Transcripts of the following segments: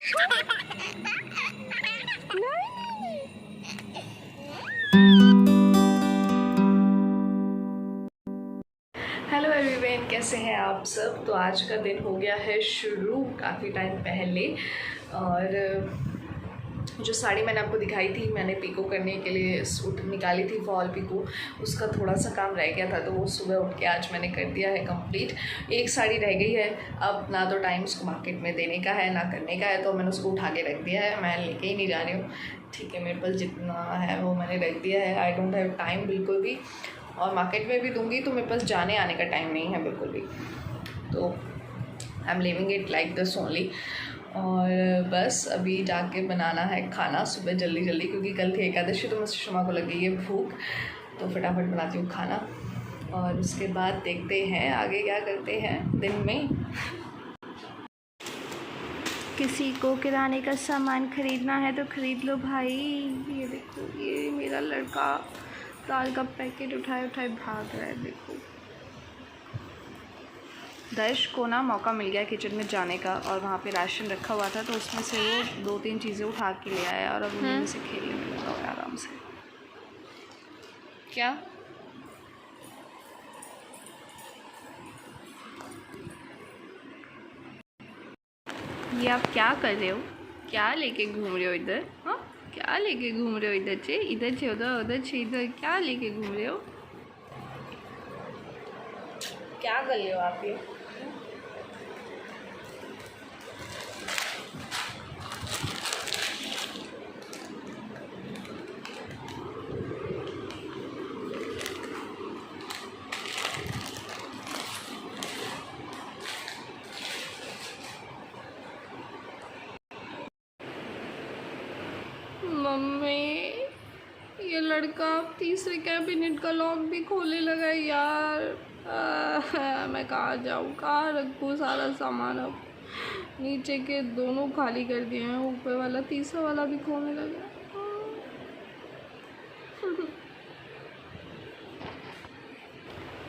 Hello everyone, कैसे हैं आप सब। तो आज का दिन हो गया है शुरू काफ़ी टाइम पहले। और जो साड़ी मैंने आपको दिखाई थी, मैंने पिको करने के लिए सूट निकाली थी, फॉल पिको, उसका थोड़ा सा काम रह गया था, तो वो सुबह उठ के आज मैंने कर दिया है कंप्लीट। एक साड़ी रह गई है, अब ना तो टाइम उसको मार्केट में देने का है ना करने का है, तो मैंने उसको उठा के रख दिया है। मैं लेके ही नहीं जा रही हूँ, ठीक है। मेरे पास जितना है वो मैंने रख दिया है। आई डोंट हैव टाइम बिल्कुल भी, और मार्केट में भी दूंगी तो मेरे पास जाने आने का टाइम नहीं है बिल्कुल भी। तो I am living it like this only. और बस अभी जाके बनाना है खाना सुबह जल्दी जल्दी, क्योंकि कल थी एकादशी, तो मुझसे शुमा को लग गई है भूख, तो फटाफट बनाती हूँ खाना। और उसके बाद देखते हैं आगे क्या करते हैं दिन में। किसी को किराने का सामान ख़रीदना है तो ख़रीद लो भाई। ये देखो, ये मेरा लड़का दाल का पैकेट उठाए उठाए भाग रहा है। देखो, दर्श को ना मौका मिल गया किचन में जाने का, और वहाँ पे राशन रखा हुआ था, तो उसमें से वो 2-3 चीज़ें उठा के ले आया, और अब उन्हीं से खेलने में लगा हुआ आराम से। क्या ये आप क्या कर रहे हो? क्या लेके घूम रहे हो इधर? हाँ, क्या लेके घूम रहे हो इधर से उधर, उधर से इधर? क्या लेके घूम रहे हो? क्या कर रहे हो आप ये? मम्मी, ये लड़का तीसरे कैबिनेट का लॉक भी खोलने लगा है यार। मैं कहाँ जाऊँ, कहाँ रखूँ सारा सामान? अब नीचे के दोनों खाली कर दिए हैं, ऊपर वाला तीसरा वाला भी खोलने लगा।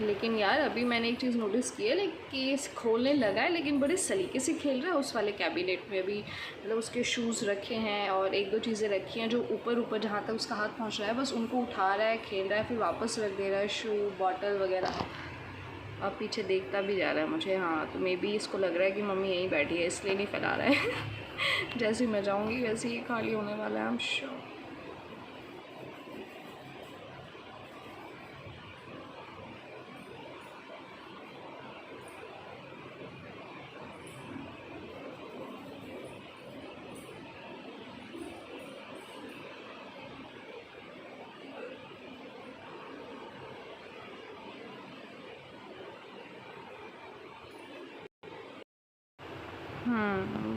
लेकिन यार अभी मैंने एक चीज़ नोटिस की है, कि खोलने लगा है, लेकिन बड़े सलीके से खेल रहा है। उस वाले कैबिनेट में भी मतलब उसके शूज़ रखे हैं और 1-2 चीज़ें रखी हैं जो ऊपर ऊपर जहाँ तक उसका हाथ पहुँच रहा है, बस उनको उठा रहा है, खेल रहा है, फिर वापस रख दे रहा है शू बॉटल वगैरह। अब पीछे देखता भी जा रहा है मुझे। हाँ, तो मे बी इसको लग रहा है कि मम्मी यहीं बैठी है, इसलिए नहीं फैला रहा है। जैसे ही मैं जाऊँगी वैसे ही खाली होने वाला है, आई एम श्योर।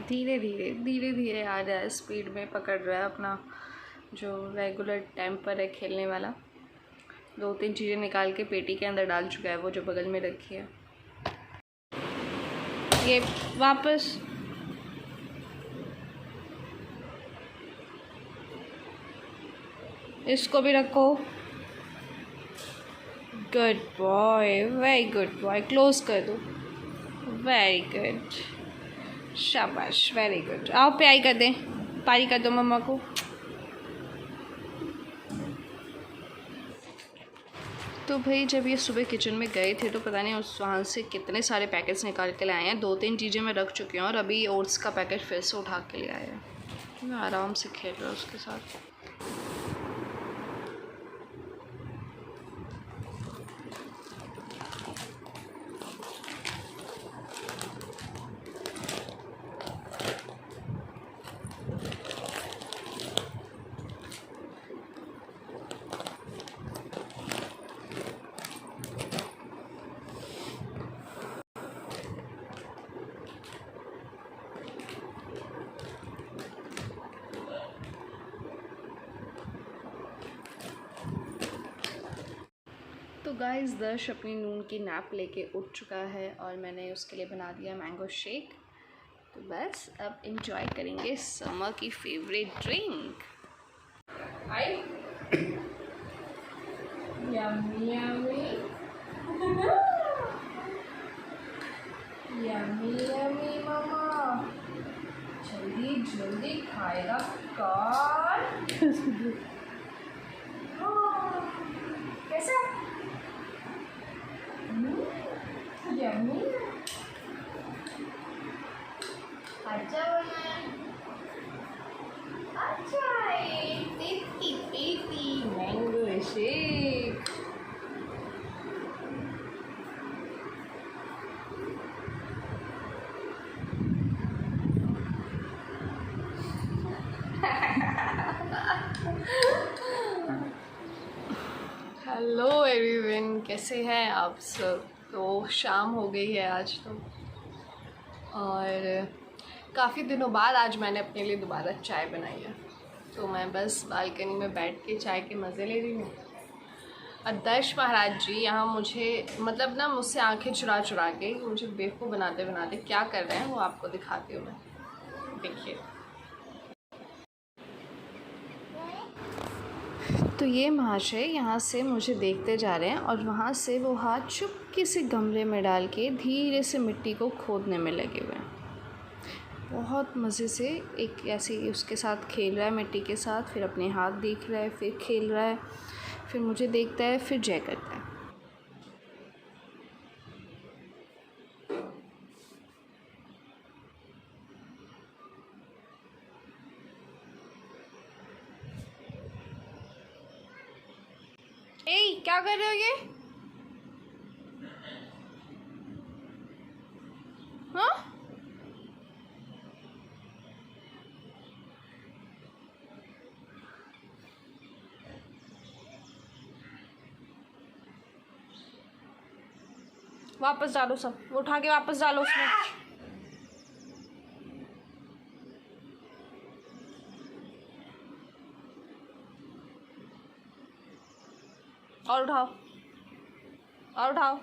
धीरे धीरे आ रहा है, स्पीड में पकड़ रहा है अपना जो रेगुलर टेम्पर है खेलने वाला। 2-3 चीज़ें निकाल के पेटी के अंदर डाल चुका है, वो जो बगल में रखी है। ये वापस इसको भी रखो। Good boy, very good boy. Close कर दो। वेरी गुड, शाबाश, वेरी गुड। आओ प्याई कर दें, पारी कर दो मम्मा को। तो भाई जब ये सुबह किचन में गए थे तो पता नहीं उस वहाँ से कितने सारे पैकेट्स निकाल के लाए हैं। 2-3 चीज़ें मैं रख चुकी हूँ, और अभी ओट्स का पैकेट फिर से उठा के ले आए हैं। मैं आराम से खेल रहा हूँ उसके साथ। तो गाइस, दर्श अपनी नून की नैप लेके उठ चुका है, और मैंने उसके लिए बना दिया मैंगो शेक। तो बस अब एंजॉय करेंगे समर की फेवरेट ड्रिंक। आई यम्मी यम्मी यम्मी यम्मी मामा। चलो जल्दी जल्दी खाएगा कौन? कैसा? यम्मी। अच्छा बना है। अच्छा है। Tasty tasty mango shake. Hello everyone, कैसे हैं आप सब। तो शाम हो गई है आज तो, और काफ़ी दिनों बाद आज मैंने अपने लिए दोबारा चाय बनाई है। तो मैं बस बालकनी में बैठ के चाय के मज़े ले रही हूँ। आदर्श महाराज जी यहाँ मुझे मतलब ना मुझसे आंखें चुरा चुरा के मुझे बेवकूफ़ बनाते बनाते क्या कर रहे हैं वो आपको दिखाती हूँ मैं। देखिए, तो ये महाशय यहाँ से मुझे देखते जा रहे हैं और वहाँ से वो हाथ चुपके से गमले में डाल के धीरे से मिट्टी को खोदने में लगे हुए हैं। बहुत मज़े से एक ऐसे उसके साथ खेल रहा है मिट्टी के साथ, फिर अपने हाथ देख रहा है, फिर खेल रहा है, फिर मुझे देखता है, फिर जय करता है। ए, क्या कर रहे हो ये? हाँ, वापस डालो सब, उठा के वापस डालो उसमें। और उठाओ, और उठाओ।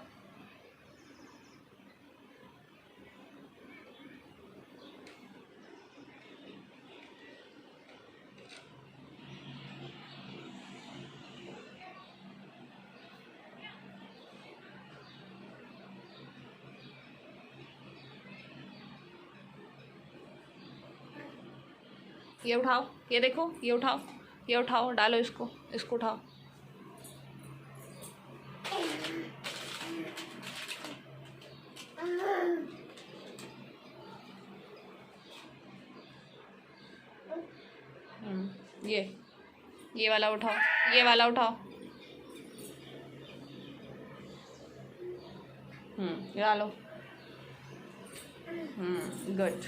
ये उठाओ, ये देखो, ये उठाओ, ये उठाओ, डालो इसको, इसको उठाओ। ये वाला उठाओ, ये वाला उठाओ। ये डालो। गुड।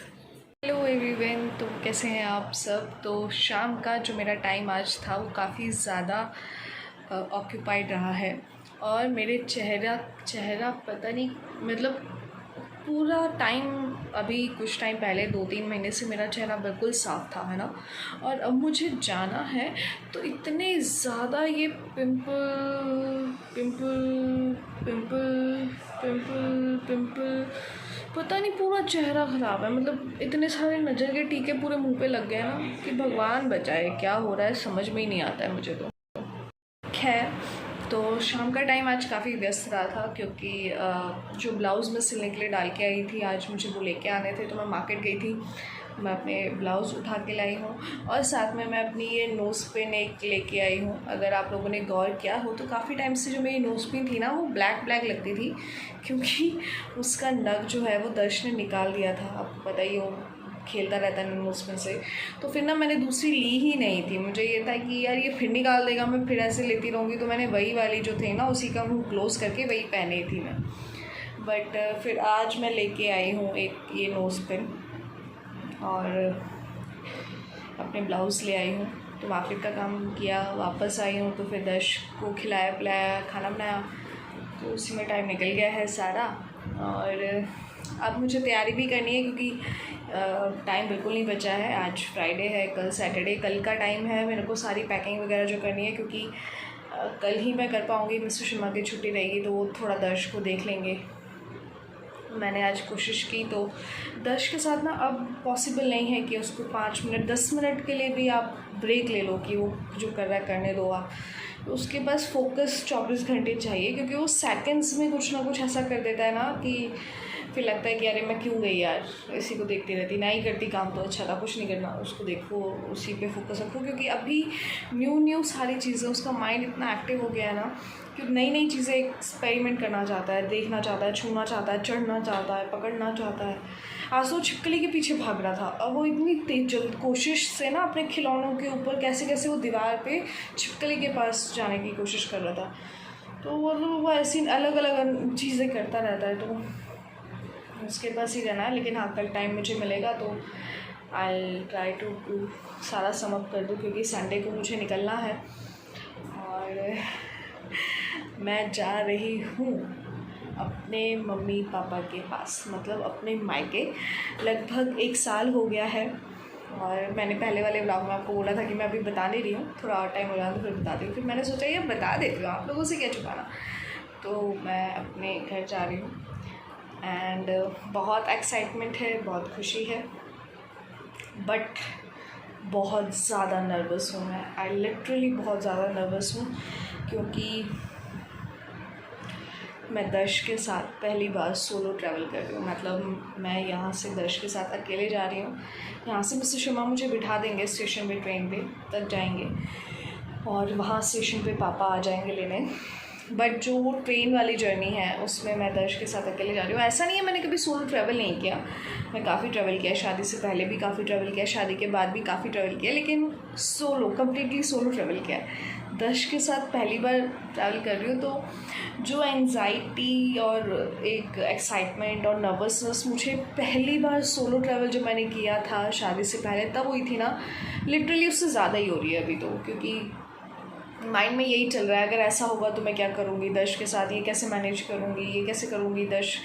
हेलो एवरीवन, तो कैसे हैं आप सब। तो शाम का जो मेरा टाइम आज था वो काफ़ी ज़्यादा ऑक्यूपाइड रहा है, और मेरे चेहरा पता नहीं मतलब पूरा टाइम, अभी कुछ टाइम पहले 2-3 महीने से मेरा चेहरा बिल्कुल साफ़ था, है ना। और अब मुझे जाना है तो इतने ज़्यादा ये pimple pimple pimple pimple pimple, पता नहीं पूरा चेहरा ख़राब है। मतलब इतने सारे नज़र के टीके पूरे मुंह पे लग गए ना कि भगवान बचाए, क्या हो रहा है समझ में ही नहीं आता है मुझे। तो खैर, तो शाम का टाइम आज काफ़ी व्यस्त रहा था, क्योंकि जो ब्लाउज़ मैं सिलने के लिए डाल के आई थी आज मुझे वो लेके आने थे। तो मैं मार्केट गई थी, मैं अपने ब्लाउज़ उठा के लाई हूँ, और साथ में मैं अपनी ये नोज़ पिन एक लेके आई हूँ। अगर आप लोगों ने गौर किया हो तो काफ़ी टाइम से जो मेरी नोज़ पिन थी ना वो ब्लैक लगती थी, क्योंकि उसका नग जो है वो दर्श ने निकाल दिया था। आपको पता ही हो, खेलता रहता है नोज़ पिन से। तो फिर ना मैंने दूसरी ली ही नहीं थी। मुझे ये था कि यार ये फिर निकाल देगा, मैं फिर ऐसे लेती रहूँगी। तो मैंने वही वाली जो थी ना उसी का मुँह क्लोज़ करके वही पहनी थी मैं। बट फिर आज मैं लेके आई हूँ एक ये नोज़ पिन, और अपने ब्लाउज़ ले आई हूँ। तो मार्केट का काम किया, वापस आई हूँ, तो फिर दर्श को खिलाया पिलाया, खाना बनाया, तो उसी में टाइम निकल गया है सारा। और अब मुझे तैयारी भी करनी है, क्योंकि टाइम बिल्कुल नहीं बचा है। आज फ्राइडे है, कल सैटरडे, कल का टाइम है मेरे को सारी पैकिंग वगैरह जो करनी है, क्योंकि कल ही मैं कर पाऊँगी। मिस्टर शर्मा की छुट्टी रहेगी तो वो थोड़ा दर्श को देख लेंगे। मैंने आज कोशिश की, तो दर्श के साथ ना अब पॉसिबल नहीं है कि उसको 5 मिनट 10 मिनट के लिए भी आप ब्रेक ले लो कि वो जो कर रहा है करने दो आप। तो उसके पास फोकस 24 घंटे चाहिए, क्योंकि वो सेकंड्स में कुछ ना कुछ ऐसा कर देता है ना कि फिर लगता है कि अरे मैं क्यों गई यार, इसी को देखती रहती, ना ही करती काम तो अच्छा था, कुछ नहीं करना, उसको देखो, उसी पे फोकस रखो। क्योंकि अभी न्यू सारी चीज़ें, उसका माइंड इतना एक्टिव हो गया है ना कि नई नई चीज़ें एक्सपेरिमेंट करना चाहता है, देखना चाहता है, छूना चाहता है, चढ़ना चाहता है, पकड़ना चाहता है। आज तो छिपकली के पीछे भाग रहा था, अब वो इतनी तेज जल्द कोशिश से ना अपने खिलौनों के ऊपर कैसे कैसे वो दीवार पे छिपकली के पास जाने की कोशिश कर रहा था। तो वो ऐसी अलग अलग चीज़ें करता रहता है, तो उसके पास ही रहना है। लेकिन हाँ, कल टाइम मुझे मिलेगा तो आई ट्राई टू सारा समअप कर दूँ, क्योंकि संडे को मुझे निकलना है और मैं जा रही हूँ अपने मम्मी पापा के पास, मतलब अपने मायके। लगभग 1 साल हो गया है और मैंने पहले वाले ब्लॉग में आपको बोला था कि मैं अभी बता नहीं रही हूँ, थोड़ा और टाइम हो जाए तो फिर बताती हूँ। फिर मैंने सोचा ये बता देती हूँ, आप लोगों से क्या छुपाना। तो मैं अपने घर जा रही हूँ एंड बहुत एक्साइटमेंट है, बहुत खुशी है, बट बहुत ज़्यादा नर्वस हूँ मैं। आई लिटरली बहुत ज़्यादा नर्वस हूँ, क्योंकि मैं दर्श के साथ पहली बार सोलो ट्रैवल कर रही हूँ। मतलब मैं यहाँ से दर्श के साथ अकेले जा रही हूँ। यहाँ से मिस्टर शर्मा मुझे बिठा देंगे स्टेशन पे, ट्रेन पे तक जाएंगे और वहाँ स्टेशन पे पापा आ जाएंगे लेने। बट जो वो ट्रेन वाली जर्नी है उसमें मैं दर्श के साथ अकेले जा रही हूँ। ऐसा नहीं है मैंने कभी सोलो ट्रैवल नहीं किया, मैं काफ़ी ट्रैवल किया, शादी से पहले भी काफ़ी ट्रैवल किया, शादी के बाद भी काफ़ी ट्रैवल किया, लेकिन सोलो, कम्प्लीटली सोलो ट्रैवल किया है। दर्श के साथ पहली बार ट्रैवल कर रही हूँ, तो जो एंग्जाइटी और एक एक्साइटमेंट और नर्वसनेस मुझे पहली बार सोलो ट्रैवल जो मैंने किया था शादी से पहले तब हुई थी ना, लिटरली उससे ज़्यादा ही हो रही है अभी तो। क्योंकि माइंड में यही चल रहा है, अगर ऐसा होगा तो मैं क्या करूँगी दर्श के साथ, ये कैसे मैनेज करूँगी, ये कैसे करूँगी, दर्श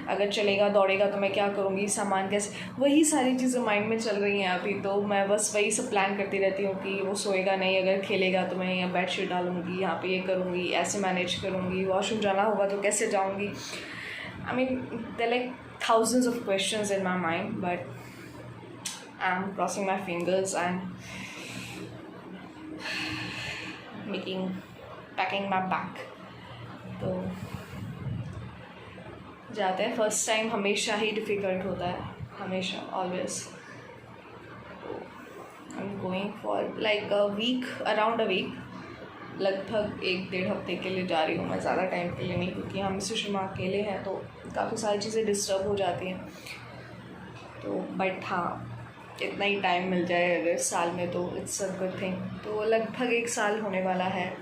अगर चलेगा दौड़ेगा तो मैं क्या करूँगी, सामान कैसे, वही सारी चीज़ें माइंड में चल रही हैं अभी। तो मैं बस वही सब प्लान करती रहती हूँ कि वो सोएगा नहीं, अगर खेलेगा तो मैं यहाँ बेडशीट डालूँगी, यहाँ पे ये करूँगी, ऐसे मैनेज करूँगी, वॉशरूम जाना होगा तो कैसे जाऊँगी। I mean there like thousands of questions in my mind, but I'm crossing my fingers and packing my bag। तो जाते हैं। फर्स्ट टाइम हमेशा ही डिफ़िकल्ट होता है, हमेशा, always. I am going for like a week, around a week, लगभग 1-1.5 हफ्ते के लिए जा रही हूँ मैं, ज़्यादा टाइम के लिए नहीं, क्योंकि हम मिस्टर शर्मा अकेले हैं तो काफ़ी सारी चीज़ें डिस्टर्ब हो जाती हैं। तो बट हाँ, इतना ही टाइम मिल जाए अगर साल में तो इट्स अ गुड थिंग। तो लगभग 1 साल होने वाला है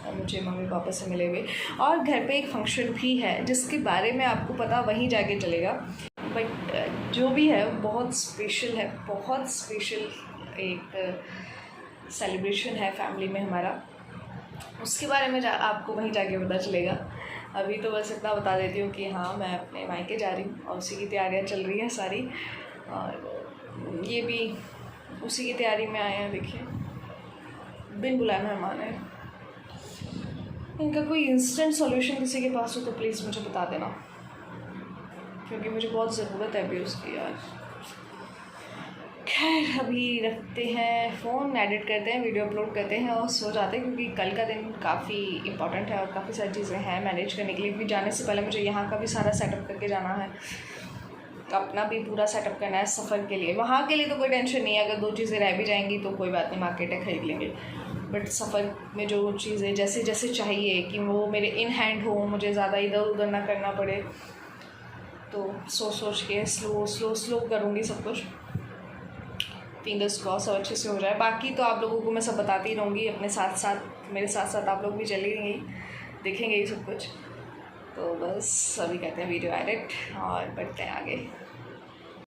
मुझे मम्मी पापा से मिले हुए, और घर पे एक फंक्शन भी है जिसके बारे में आपको पता वहीं जाके चलेगा। बट जो भी है बहुत स्पेशल है, बहुत स्पेशल एक सेलिब्रेशन है फैमिली में हमारा, उसके बारे में आपको वहीं जाके पता चलेगा। अभी तो बस इतना बता देती हूँ कि हाँ, मैं अपने मायके जा रही हूँ और उसी की तैयारियाँ चल रही हैं सारी, और ये भी उसी की तैयारी में आए हैं। देखिए, बिन बुलाए मेहमान है। इनका कोई इंस्टेंट सॉल्यूशन किसी के पास हो तो प्लीज़ मुझे बता देना, क्योंकि मुझे बहुत ज़रूरत है अभी उसकी यार। खैर, अभी रखते हैं फ़ोन, एडिट करते हैं, वीडियो अपलोड करते हैं और सो जाते हैं, क्योंकि कल का दिन काफ़ी इंपॉर्टेंट है और काफ़ी सारी चीज़ें हैं मैनेज करने के लिए। भी जाने से पहले मुझे यहाँ का भी सारा सेटअप करके जाना है, अपना भी पूरा सेटअप करना है सफ़र के लिए। वहाँ के लिए तो कोई टेंशन नहीं है, अगर 2 चीज़ें रह भी जाएंगी तो कोई बात नहीं, मार्केट है, खरीद लेंगे। बट सफ़र में जो चीज़ें जैसे जैसे चाहिए कि वो मेरे इन हैंड हो, मुझे ज़्यादा इधर उधर ना करना पड़े, तो सोच के स्लो करूँगी सब कुछ। फिंगर्स क्रॉस और अच्छे से हो जाए। बाकी तो आप लोगों को मैं सब बताती ही रहूँगी, अपने साथ साथ, मेरे साथ साथ आप लोग भी चलेंगे, देखेंगे ये सब कुछ। तो बस अभी कहते हैं वीडियो एडिट और बढ़ते हैं आगे।